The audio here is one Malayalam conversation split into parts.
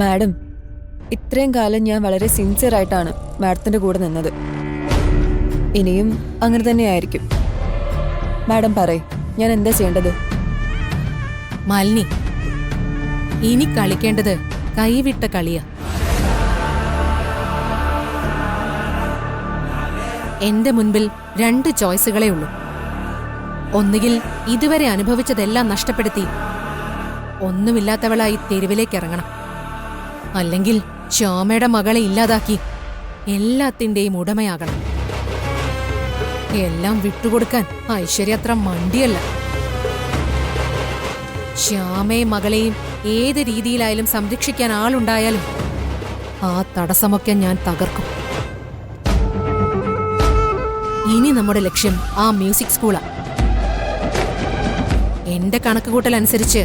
മാഡം, ഇത്രയും കാലം ഞാൻ വളരെ സിൻസിയർ ആയിട്ടാണ് മാഡത്തിന്റെ കൂടെ നിന്നത്. ഇനിയും അങ്ങനെ തന്നെയായിരിക്കും. മാഡം പറയ്, ഞാൻ എന്താ ചെയ്യേണ്ടത്? മാലിനി, ഇനി കളിക്കേണ്ടത് കൈവിട്ട കളിയാ. എന്റെ മുൻപിൽ 2 ചോയ്സുകളേ ഉള്ളൂ. ഒന്നുകിൽ ഇതുവരെ അനുഭവിച്ചതെല്ലാം നഷ്ടപ്പെടുത്തി ഒന്നുമില്ലാത്തവളായി തെരുവിലേക്ക് ഇറങ്ങണം, അല്ലെങ്കിൽ ശ്യാമയുടെ മകളെ ഇല്ലാതാക്കി എല്ലാത്തിന്റെയും ഉടമയാകണം. എല്ലാം വിട്ടുകൊടുക്കാൻ ഐശ്വര്യ അത്ര മണ്ടിയല്ല. ശ്യാമയും മകളെയും ഏത് രീതിയിലായാലും സംരക്ഷിക്കാൻ ആളുണ്ടായാലും ആ തടസ്സമൊക്കെ ഞാൻ തകർക്കും. ഇനി നമ്മുടെ ലക്ഷ്യം ആ മ്യൂസിക് സ്കൂളാ. എന്റെ കണക്കുകൂട്ടൽ അനുസരിച്ച്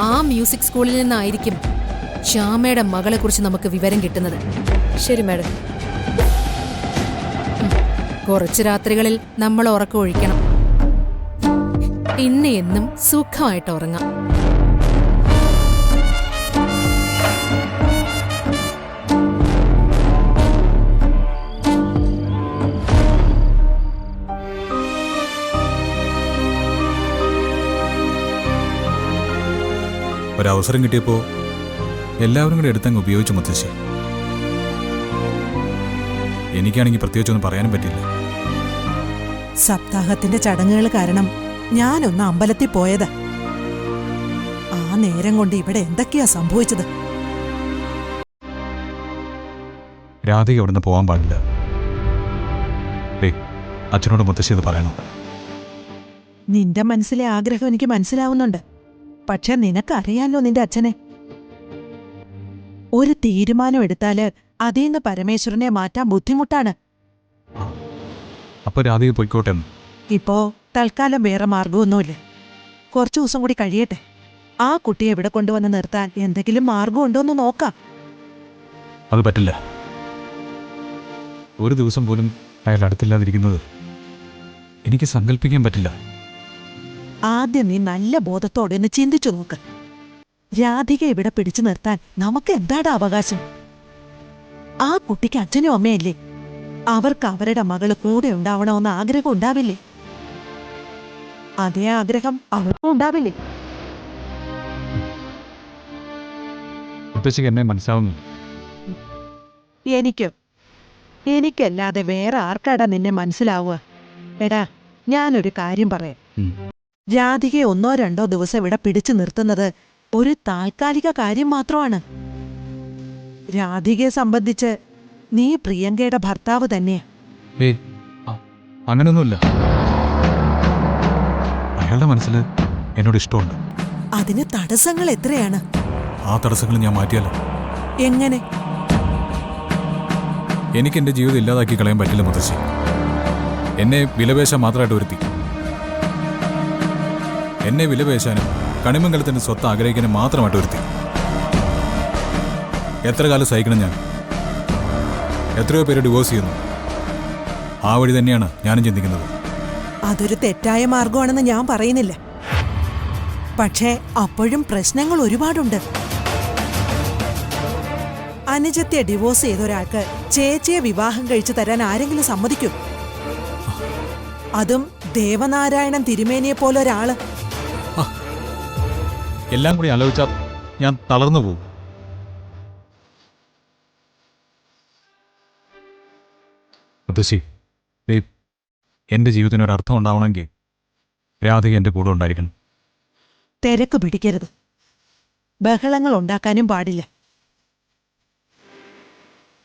ആ മ്യൂസിക് സ്കൂളിൽ നിന്നായിരിക്കും ശ്യാമയുടെ മകളെ കുറിച്ച് നമുക്ക് വിവരം കിട്ടുന്നത്. ശരി മാഡം. കുറച്ചു രാത്രികളിൽ നമ്മൾ ഉറക്കമൊഴിക്കണം, പിന്നെ എന്നും സുഖമായിട്ട് ഉറങ്ങാം. ഒരവസരം കിട്ടിയപ്പോൾ എല്ലാവരും കൂടെ എടുത്തങ്ങ് ഉപയോഗിച്ചു മുത്തശ്ശി. എനിക്കാണെങ്കിൽ പ്രത്യേകിച്ചൊന്നും പറയാനും പറ്റില്ല. സപ്താഹത്തിന്റെ ചടങ്ങുകൾ കാരണം ഞാനൊന്ന് അമ്പലത്തിൽ പോയതാ. ആ നേരം കൊണ്ട് ഇവിടെ എന്തൊക്കെയാ സംഭവിച്ചത്? രാധിക അവിടുന്ന് പോകാൻ പാടില്ല. അച്ഛനോട് മുത്തശ്ശി അത് പറയണം. നിന്റെ മനസ്സിലെ ആഗ്രഹം എനിക്ക് മനസ്സിലാവുന്നുണ്ട്. പക്ഷെ നിനക്കറിയാലോ നിന്റെ അച്ഛനെ. ഒരു തീരുമാനം എടുത്താല് അതീന്ന് പരമേശ്വരനെ മാറ്റാൻ ബുദ്ധിമുട്ടാണ്. അപ്പൊ രാധിക പോയിക്കോട്ടെ. ഇപ്പോ തൽക്കാലം വേറെ മാർഗമൊന്നുമില്ല. കുറച്ചു ദിവസം കൂടി കഴിയട്ടെ. ആ കുട്ടിയെ ഇവിടെ കൊണ്ടുവന്ന് നിർത്താൻ എന്തെങ്കിലും മാർഗമുണ്ടോന്ന് നോക്കാം. അത് പറ്റില്ല. ഒരു ദിവസം പോലും അയാൾ അടുത്തില്ലാതിരിക്കുന്നത് എനിക്ക് സങ്കല്പിക്കാൻ പറ്റില്ല. ആദ്യം നീ നല്ല ബോധത്തോടെ ഒന്ന് ചിന്തിച്ചു നോക്ക്. രാധിക ഇവിടെ പിടിച്ചു നിർത്താൻ നമുക്ക് എന്താണ് അവകാശം? ആ കുട്ടിക്ക് അച്ഛനും അമ്മയല്ലേ? അവർക്ക് അവരുടെ മകള് കൂടെ ഉണ്ടാവണമെന്ന് ആഗ്രഹം ഉണ്ടാവില്ലേ? അതേ ആഗ്രഹം അവർക്കും ഉണ്ടാവില്ലേ? മുത്തശ്ശിക്ക് എന്നെ മനസ്സിലാവുന്നു. എനിക്കല്ലാതെ വേറെ ആർക്കാടാ നിന്നെ മനസ്സിലാവുക? എടാ, ഞാനൊരു കാര്യം പറയാം. രാധികയെ 1-2 ദിവസം ഇവിടെ പിടിച്ചു നിർത്തുന്നത് ഒരു താൽക്കാലിക കാര്യം മാത്രമാണ്. രാധികയെ സംബന്ധിച്ച് നീ പ്രിയങ്കയുടെ ഭർത്താവ് തന്നെയാ. അങ്ങനൊന്നുമില്ല. അയാളുടെ മനസ്സിൽ എന്നോട് ഇഷ്ടമുണ്ട്. അതിന് തടസ്സങ്ങൾ എത്രയാണ്? ആ തടസ്സങ്ങൾ ഞാൻ മാറ്റിയല്ലോ. എങ്ങനെ? എനിക്ക് എന്റെ ജീവിതം ഇല്ലാതാക്കി കളയാൻ പറ്റില്ല മുത്തശ്ശി. എന്നെ വിലപേശാൻ മാത്രമായിട്ട് ഒരുത്തി. എന്നെ വിലപേശാനും കണിമംഗലത്തിന്റെ സ്വത്ത് ആഗ്രഹിക്കാനും മാത്രമായിട്ട് ഒരുത്തി. എത്ര കാലം സഹിക്കണം ഞാൻ? എത്രയോ പേര് ഡിവോഴ്സ് ചെയ്യുന്നു. ആ വഴി തന്നെയാണ് ഞാനും ചിന്തിക്കുന്നത്. അതൊരു തെറ്റായ മാർഗമാണെന്ന് ഞാൻ പറയുന്നില്ല. പക്ഷേ അപ്പോഴും പ്രശ്നങ്ങൾ ഒരുപാടുണ്ട്. അനുജത്തെ ഡിവോഴ്സ് ചെയ്തൊരാൾക്ക് ചേച്ചിയെ വിവാഹം കഴിച്ചു തരാൻ ആരെങ്കിലും സമ്മതിക്കും? അതും ദേവനാരായണൻ തിരുമേനിയെ പോലെ ഒരാള്. എല്ലാം കൂടി ആലോചിച്ചാൽ ഞാൻ തളർന്നു പോകും. മുത്തശ്ശി, എന്റെ ജീവിതത്തിന് ഒരർത്ഥം ഉണ്ടാവണമെങ്കിൽ രാധിക എന്റെ കൂടെ ഉണ്ടായിരിക്കണം. തിരക്ക് പിടിക്കരുത്. ബഹളങ്ങൾ ഉണ്ടാക്കാനും പാടില്ല.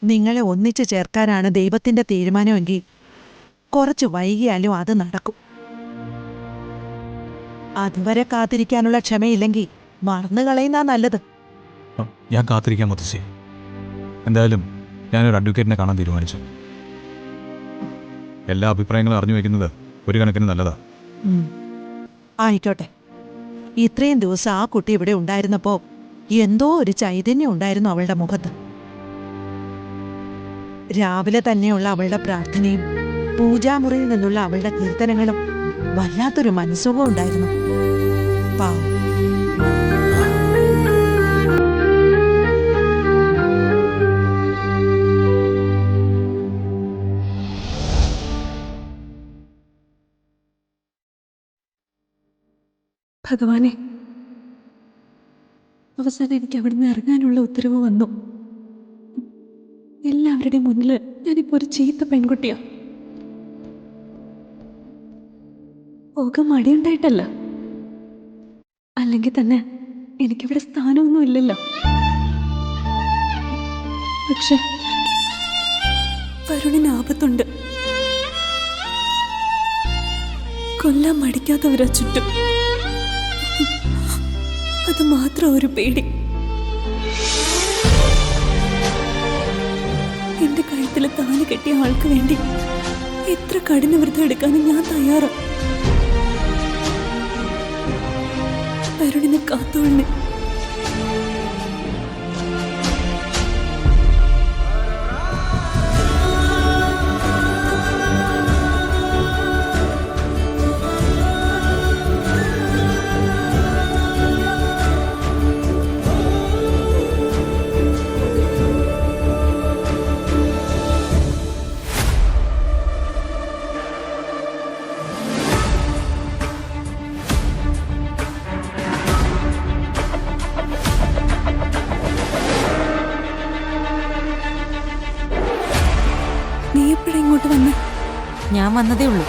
നിങ്ങളെ ഒന്നിച്ചു ചേർക്കാനാണ് ദൈവത്തിന്റെ തീരുമാനമെങ്കിൽ കുറച്ച് വൈകിയാലും അത് നടക്കും. അതുവരെ കാത്തിരിക്കാനുള്ള ക്ഷമയില്ലെങ്കിൽ മറന്നു കളയുന്ന നല്ലത്. ഞാൻ കാത്തിരിക്കാൻ മുത്തശ്ശി. എന്തായാലും ഞാനൊരു അഡ്വക്കേറ്റിനെ കാണാൻ തീരുമാനിച്ചു. എല്ലാ അഭിപ്രായങ്ങളും അറിഞ്ഞു വയ്ക്കുന്നത് ഒരു കണക്കിന് നല്ലതാ. ആയിക്കോട്ടെ. ഇത്രയും ദിവസം ആ കുട്ടി ഇവിടെ ഉണ്ടായിരുന്നപ്പോ എന്തോ ഒരു ചൈതന്യം ഉണ്ടായിരുന്നു അവളുടെ മുഖത്ത്. രാവിലെ തന്നെയുള്ള അവളുടെ പ്രാർത്ഥനയും പൂജാമുറിയിൽ നിന്നുള്ള അവളുടെ കീർത്തനങ്ങളും വല്ലാത്തൊരു മനസ്സുഖം ഉണ്ടായിരുന്നു. പാവം. ഭഗവാനെ, അവസാനം എനിക്ക് അവിടുന്ന് ഇറങ്ങാനുള്ള ഉത്തരവ് വന്നു. എല്ലാവരുടെയും മുന്നിൽ ഞാനിപ്പോ ഒരു ചീത്ത പെൺകുട്ടിയാ. പോകാൻ മടിയുണ്ടായിട്ടല്ല, അല്ലെങ്കിൽ തന്നെ എനിക്കിവിടെ സ്ഥാനമൊന്നും ഇല്ലല്ലോ. പക്ഷെ വരുണിന് ആപത്തുണ്ട്. കൊല്ലാൻ മടിക്കാത്തവരാ ചുറ്റും. അത് മാത്രം ഒരു പേടി. എന്റെ കഴുത്തിൽ താലി കെട്ടിയ ആൾക്ക് വേണ്ടി എത്ര കഠിന വ്രതം എടുക്കാനും ഞാൻ തയ്യാറാ. വരുണിനെ കാത്തോളിന്. നീ എപ്പോഴാ ഇങ്ങോട്ട് വന്നേ? ഞാൻ വന്നതേ ഉള്ളൂ.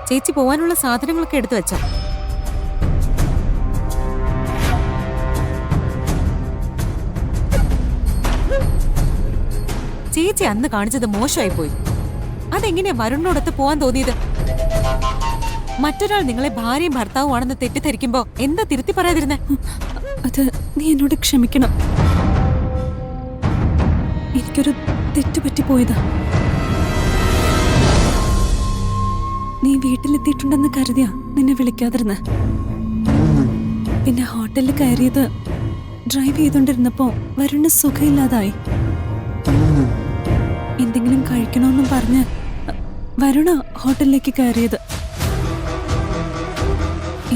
ചേച്ചി പോവാനുള്ള സാധനങ്ങളൊക്കെ എടുത്തു വെച്ചോ? ചേച്ചി അന്ന് കാണിച്ചത് മോശമായി പോയി. അതെങ്ങനെയാ വരുണിനോടൊത്ത് പോവാൻ തോന്നിയത്? മറ്റൊരാൾ നിങ്ങളെ ഭാര്യയും ഭർത്താവുമാണെന്ന് തെറ്റിദ്ധരിക്കുമ്പോ എന്താ തിരുത്തി പറയാതിരുന്നേ? അത് നീ എന്നോട് ക്ഷമിക്കണം. എനിക്കൊരു തെറ്റ് പറ്റിപ്പോയതാ. നീ വീട്ടിലെത്തിയിട്ടുണ്ടെന്ന് കരുതിയാ നിന്നെ വിളിക്കാതിരുന്ന. പിന്നെ ഹോട്ടലിൽ കയറിയത് ഡ്രൈവ് ചെയ്തോണ്ടിരുന്നപ്പോ വരുണിന് സുഖമില്ലാതായി. എന്തെങ്കിലും കഴിക്കണമെന്നും പറഞ്ഞ് വരുണ ഹോട്ടലിലേക്ക് കയറിയത്.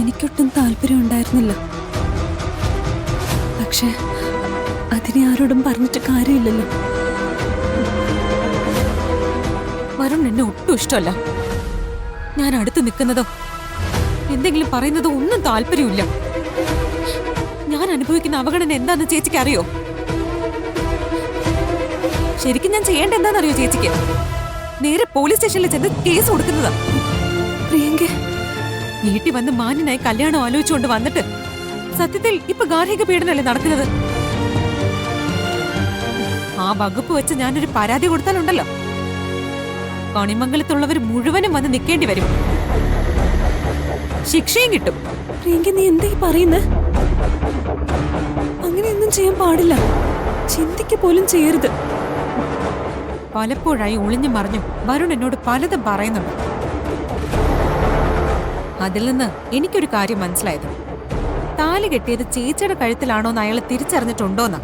എനിക്കൊട്ടും താല്പര്യം ഉണ്ടായിരുന്നില്ല. പക്ഷെ അതിനെ ആരോടും പറഞ്ഞിട്ട് കാര്യമില്ലല്ലോ. വരുൺ എന്നെ ഒട്ടും ഇഷ്ടമല്ല. ഞാൻ അടുത്ത് നിൽക്കുന്നതോ എന്തെങ്കിലും പറയുന്നതോ ഒന്നും താല്പര്യമില്ല. ഞാൻ അനുഭവിക്കുന്ന അവഗണന എന്താന്ന് ചേച്ചിക്ക് അറിയോ? ശരിക്കും ഞാൻ ചെയ്യേണ്ട എന്താണെന്നറിയോ ചേച്ചിക്ക്? നേരെ പോലീസ് സ്റ്റേഷനിൽ ചെന്ന് കേസ് കൊടുക്കുന്നതാ. പ്രിയങ്ക, വീട്ടിൽ വന്ന് മാന്യനായി കല്യാണം ആലോചിച്ചുകൊണ്ട് വന്നിട്ട് സത്യത്തിൽ ഇപ്പൊ ഗാർഹിക പീഡനമല്ലേ നടക്കുന്നത്? ആ വകുപ്പ് വെച്ച് ഞാനൊരു പരാതി കൊടുത്താലുണ്ടല്ലോ, കണിമംഗലത്തുള്ളവർ മുഴുവനും വന്ന് നിൽക്കേണ്ടി വരും. ശിക്ഷയും കിട്ടും. പ്രിയങ്ക, നീ എന്താ ഈ പറയുന്നത്? അങ്ങനെയൊന്നും ചെയ്യാൻ പാടില്ല. ചിന്തിക്ക പോലും ചെയ്യരുത്. പലപ്പോഴായി ഒളിഞ്ഞു മറിഞ്ഞും വരുൺ എന്നോട് പലതും പറയുന്നുണ്ട്. അതിൽ നിന്ന് എനിക്കൊരു കാര്യം മനസ്സിലായത്, താലി കെട്ടിയത് ചേച്ചിയുടെ കഴുത്തിലാണോന്ന് അയാൾ തിരിച്ചറിഞ്ഞിട്ടുണ്ടോന്നാ.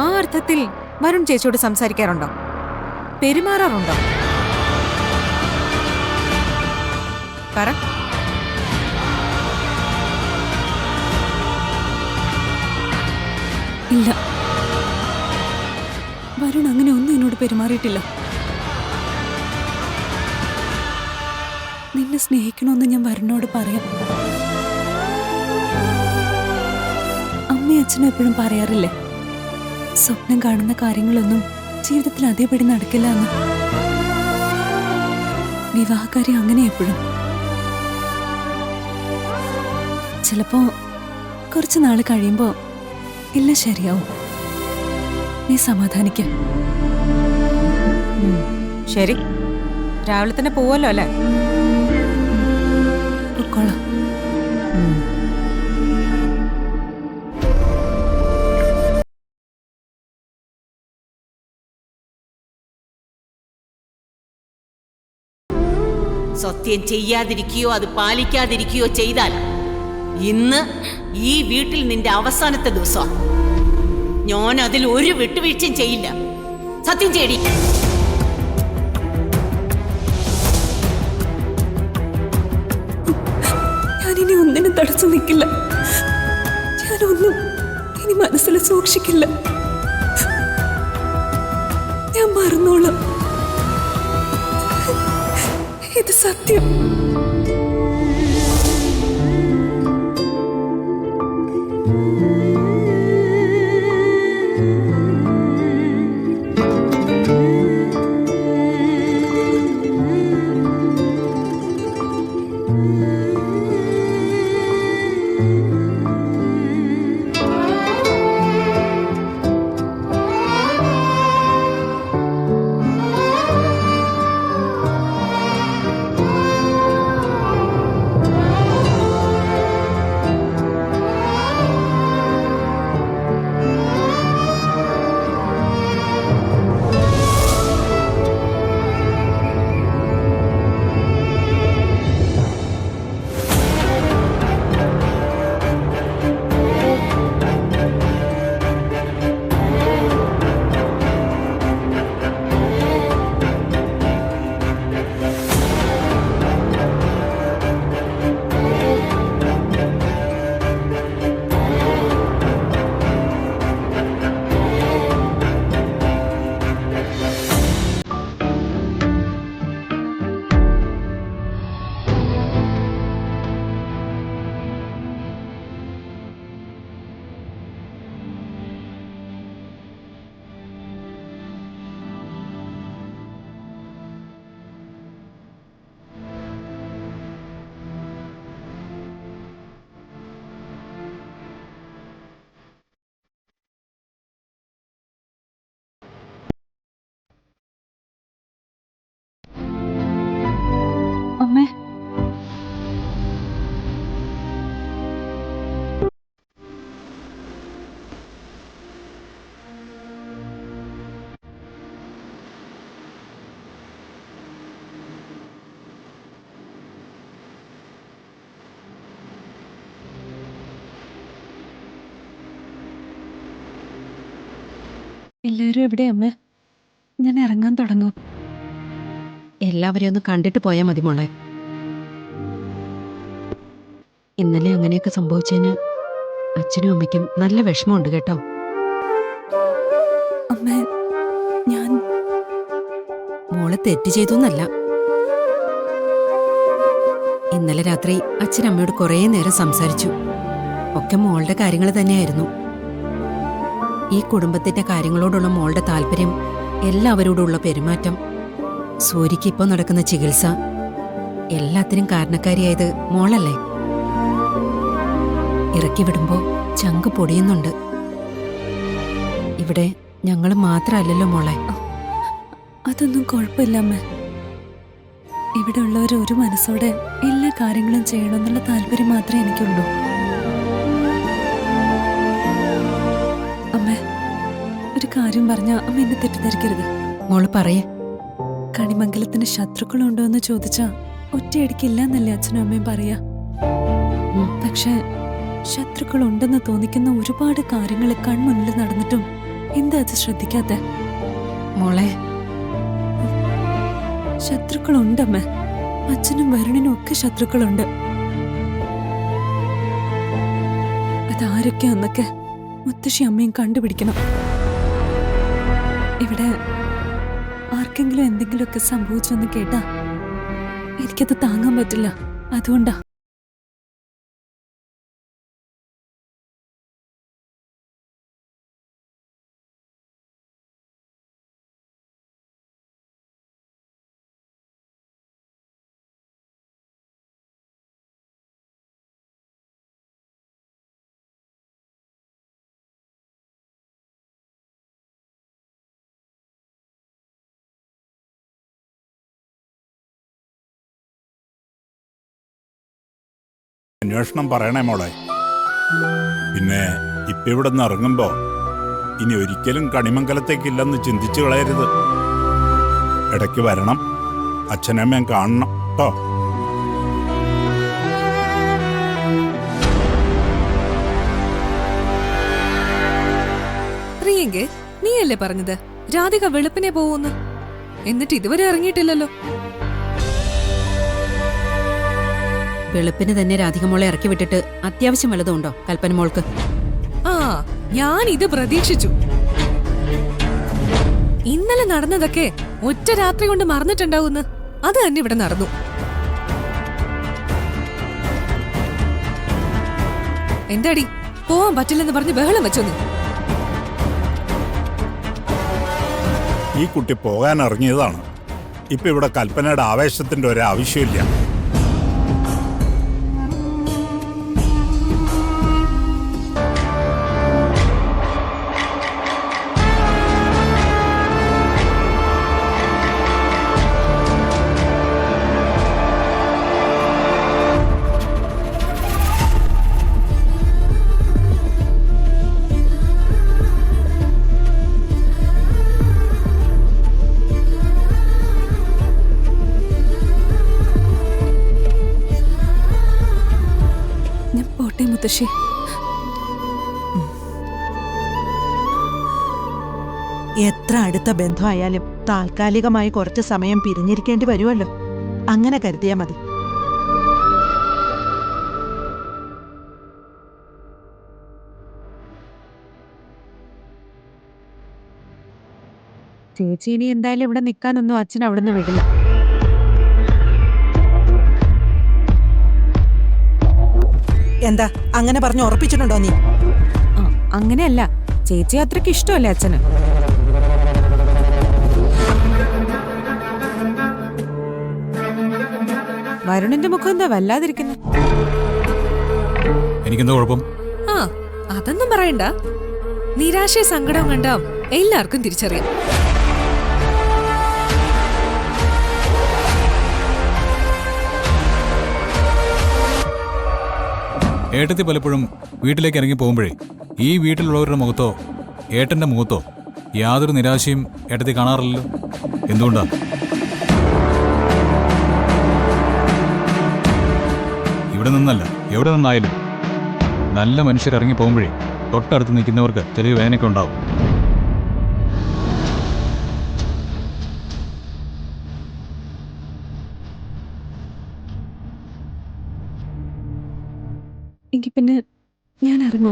ആ അർത്ഥത്തിൽ വരുൺ ചേച്ചിയോട് സംസാരിക്കാറുണ്ടോ? പെരുമാറാറുണ്ടോ? പറ. ഇല്ല, വരുൺ അങ്ങനെ ഒന്നും എന്നോട് പെരുമാറിയിട്ടില്ല. നിന്നെ സ്നേഹിക്കണമെന്ന് ഞാൻ വരുണിനോട് പറയാം. അമ്മയും അച്ഛനും എപ്പോഴും പറയാറില്ലേ, സ്വപ്നം കാണുന്ന കാര്യങ്ങളൊന്നും ജീവിതത്തിൽ അതേപടി നടക്കില്ല എന്ന്. വിവാഹക്കാരി അങ്ങനെ എപ്പോഴും. ചിലപ്പോ കുറച്ചു നാള് കഴിയുമ്പോ എല്ലാം ശരിയാവും. നീ സമാധാനിക്ക. ശരി, രാവിലെ തന്നെ പോവല്ലോ അല്ലേ? പൊക്കോളാം. സത്യം ചെയ്യാതിരിക്കുകയോ അത് പാലിക്കാതിരിക്കുകയോ ചെയ്താൽ ഇന്ന് ഈ വീട്ടിൽ നിന്റെ അവസാനത്തെ ദിവസമാണ്. ഞാൻ അതിൽ ഒരു വിട്ടുവീഴ്ചയും ചെയ്യില്ല. സത്യം ചെയ്യടി. ഞാനിനി ഒന്നിനും തടസ്സം നിൽക്കില്ല. ഞാനൊന്നും ഇനി മനസ്സിൽ സൂക്ഷിക്കില്ല. ഞാൻ മറന്നോളാം. ഇത് സത്യം. അമ്മേ, എല്ലാവരും എവിടെ അമ്മേ? ഞാൻ ഇറങ്ങാൻ തുടങ്ങും. എല്ലാവരെയും ഒന്ന് കണ്ടിട്ട് പോയാൽ മതി മോളെ. ഇന്നലെ അങ്ങനെയൊക്കെ സംഭവിച്ചതിന് അച്ഛനും അമ്മയ്ക്കും നല്ല വിഷമമുണ്ട് കേട്ടോ. അമ്മേ, ഞാൻ മോള് തെറ്റ് ചെയ്തൊന്നല്ല. ഇന്നലെ രാത്രി അച്ഛനമ്മയോട് കുറേ നേരം സംസാരിച്ചു. ഒക്കെ മോളുടെ കാര്യങ്ങൾ തന്നെയായിരുന്നു. ഈ കുടുംബത്തിന്റെ കാര്യങ്ങളോടുള്ള മോളുടെ താല്പര്യം, എല്ലാവരോടുള്ള പെരുമാറ്റം, സൂര്യക്ക് ഇപ്പോൾ നടക്കുന്ന ചികിത്സ, എല്ലാത്തിനും കാരണക്കാരിയായത് മോളല്ലേ. ഇറക്കി വിടുമ്പോ ചങ്ക് പൊടിയുന്നുണ്ട്. ഇവിടെ ഞങ്ങൾ മാത്രമല്ലല്ലോ മോളെ. അതൊന്നും കുഴപ്പമില്ല അമ്മ. ഇവിടെ ഉള്ളവർ ഒരു മനസ്സോടെ എല്ലാ കാര്യങ്ങളും ചെയ്യണമെന്നുള്ള താല്പര്യം മാത്രമേ എനിക്കുള്ളൂ. അമ്മ, ഒരു കാര്യം പറഞ്ഞാ അമ്മ എന്നെ തെറ്റിദ്ധരിക്കരുത്. മോള് പറയേ. കണിമംഗലത്തിന് ശത്രുക്കളുണ്ടോ എന്ന് ചോദിച്ചാ ഒറ്റയടിക്കില്ല എന്നല്ലേ അച്ഛനും അമ്മയും പറയാ. പക്ഷെ ശത്രുക്കളുണ്ടെന്ന് തോന്നിക്കുന്ന ഒരുപാട് കാര്യങ്ങൾ കൺമുന്നിൽ നടന്നിട്ടും എന്താ അത് ശ്രദ്ധിക്കാത്ത? മോളെ, ശത്രുക്കളുണ്ടമ്മ. അച്ഛനും വരുണിനും ഒക്കെ ശത്രുക്കളുണ്ട്. അതാരൊക്കെയാന്നൊക്കെ മുത്തശ്ശി അമ്മയും കണ്ടുപിടിക്കണം. ഇവിടെ ആർക്കെങ്കിലും എന്തെങ്കിലുമൊക്കെ സംഭവിച്ചെന്ന് കേട്ടാ എനിക്കത് താങ്ങാൻ പറ്റില്ല. അതുകൊണ്ടാ. അന്വേഷണം പറയണേ മോളെ. പിന്നെ ഇപ്പൊ ഇവിടെ നിന്ന് ഇറങ്ങുമ്പോ ഇനി ഒരിക്കലും കണിമംഗലത്തേക്കില്ലെന്ന് ചിന്തിച്ചു കളയരുത്. ഇടയ്ക്ക് വരണം, അച്ഛനമ്മയും കാണണം കേട്ടോ. പ്രിയങ്കെ, നീയല്ലേ പറഞ്ഞത് രാധിക വെളുപ്പിനെ പോവൂന്ന്? എന്നിട്ട് ഇതുവരെ ഇറങ്ങിയിട്ടില്ലല്ലോ. വെളുപ്പിന് തന്നെ രാധിക മോളെ ഇറക്കി വിട്ടിട്ട് അത്യാവശ്യം വല്ലതും ഉണ്ടോ കൽപ്പന മോൾക്ക്? ആ, ഞാൻ ഇത് പ്രതീക്ഷിച്ചു. ഇന്നലെ നടന്നതൊക്കെ ഒറ്റ രാത്രി കൊണ്ട് മറന്നിട്ടുണ്ടാവുന്ന്. അത് തന്നെ ഇവിടെ നടന്നു. എന്താടി പോവാൻ പറ്റില്ലെന്ന് പറഞ്ഞ് ബഹളം വെച്ചോ നീ? ഈ കുട്ടി പോകാൻ ഇറങ്ങിയതാണ്. ഇപ്പൊ ഇവിടെ കൽപ്പനയുടെ ആവേശത്തിന്റെ ഒരാവശ്യമില്ല. ഞാൻ പോട്ടെ മുത്തശ്ശി. എത്ര അടുത്ത ബന്ധമായാലും താൽക്കാലികമായി കുറച്ച് സമയം പിരിഞ്ഞിരിക്കേണ്ടി വരുമല്ലോ. അങ്ങനെ കരുതിയാ മതി. ചേച്ചി ഇനി എന്തായാലും ഇവിടെ നിൽക്കാനൊന്നും അച്ഛൻ അവിടെ നിന്ന് വിടില്ല. എന്താ അങ്ങനെ പറഞ്ഞു ഉറപ്പിച്ചിട്ടുണ്ടോ നീ? അങ്ങനെയല്ല, ചേച്ചി അത്രയ്ക്ക് ഇഷ്ടമല്ലേ അച്ഛന്. വരുണിന്റെ മുഖം എന്താ വല്ലാതിരിക്കുന്നു? എനിക്കെന്താ കുഴപ്പം? ആ, അതൊന്നും പറയണ്ട. നിരാശയും സങ്കടവും കണ്ടാ എല്ലാവർക്കും തിരിച്ചറിയാം. ഏട്ടത്തി പലപ്പോഴും വീട്ടിലേക്ക് ഇറങ്ങി പോകുമ്പോഴേ ഈ വീട്ടിലുള്ളവരുടെ മുഖത്തോ ഏട്ടന്റെ മുഖത്തോ യാതൊരു നിരാശയും ഏട്ടത്തി കാണാറില്ലല്ലോ. എന്തുകൊണ്ടാ? ഇവിടെ നിന്നല്ല, എവിടെ നിന്നായാലും നല്ല മനുഷ്യരിറങ്ങി പോകുമ്പോഴേ തൊട്ടടുത്ത് നിൽക്കുന്നവർക്ക് ചെറിയ വേദനയൊക്കെ ഉണ്ടാവും. എങ്കിൽ പിന്നെ ഞാൻ ഇറങ്ങോ?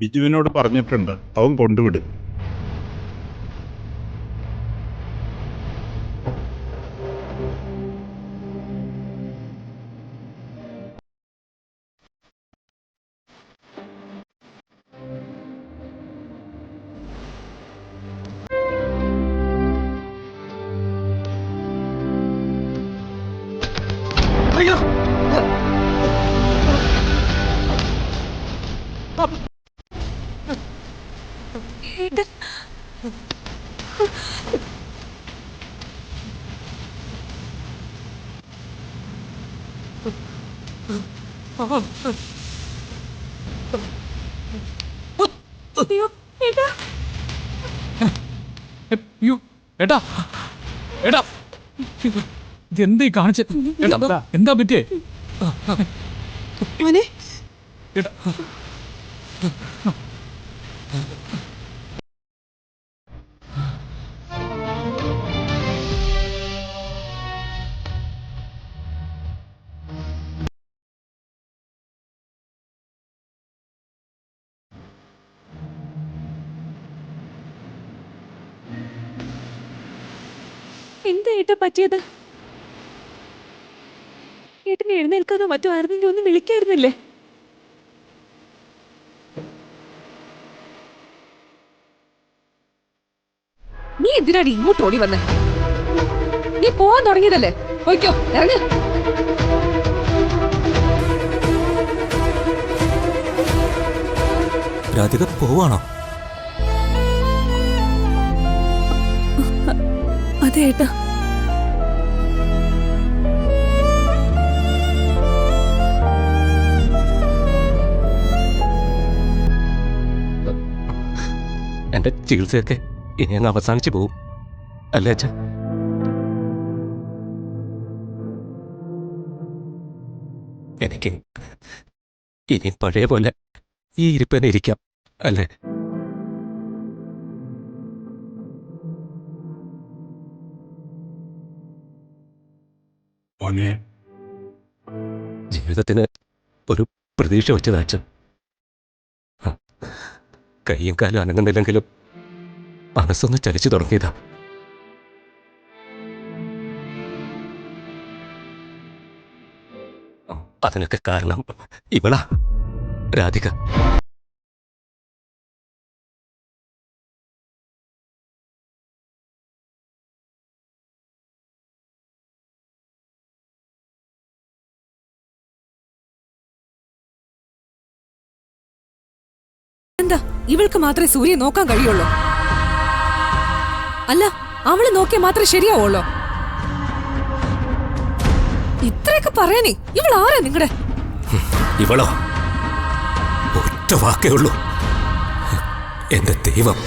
ബിജുവിനോട് പറഞ്ഞിട്ടുണ്ട്, അവൻ കൊണ്ടുവിടും. ഏട്ടാ ഏട്ടാ ഇതെന്താ കാണിച്ച? എന്താ പറ്റിയേ? ഏട്ടാ എന്താ ഏട്ടാ പറ്റിയത്? ഏട്ടനെ എഴുന്നേൽക്കാനോ മറ്റോ ആരെങ്കിലും ഒന്നും വിളിക്കായിരുന്നില്ലേ? നീ എന്തിനാണ് ഇങ്ങോട്ട് ഓടി വന്നേ? നീ പോവാൻ തുടങ്ങിയതല്ലേ? പോയിക്കോ, ഇറങ്ങ. രാധിക പോവാണോ? അതെ ഏട്ടാ. എന്റെ ചികിത്സയൊക്കെ ഇനി അങ്ങ് അവസാനിച്ചു പോവും അല്ലേ അച്ഛൻ? എനിക്ക് ഇനി പഴയ പോലെ ഈ ഇരിപ്പനെ ഇരിക്കാം അല്ലേ? ജീവിതത്തിന് ഒരു പ്രതീക്ഷ വെച്ചത് അച്ഛൻ. കൈയും കാലും അനങ്ങുന്നില്ലെങ്കിലും മനസ്സൊന്ന് ചലിച്ചു തുടങ്ങിയതാ. അതിനൊക്കെ കാരണം ഇവളാ, രാധിക. എന്താ ഇവൾക്ക് മാത്രമേ സൂര്യ നോക്കാൻ കഴിയുള്ളൂ? അല്ല, അവള് നോക്കിയാൽ മാത്രമേ ശരിയാവുള്ളൂ. ഇത്രയൊക്കെ പറയാനേ ഇവൾ ആരാ നിങ്ങളുടെ? ഇവളോ? ഒറ്റ വാക്കേ ഉള്ളൂ, എന്റെ ദൈവം.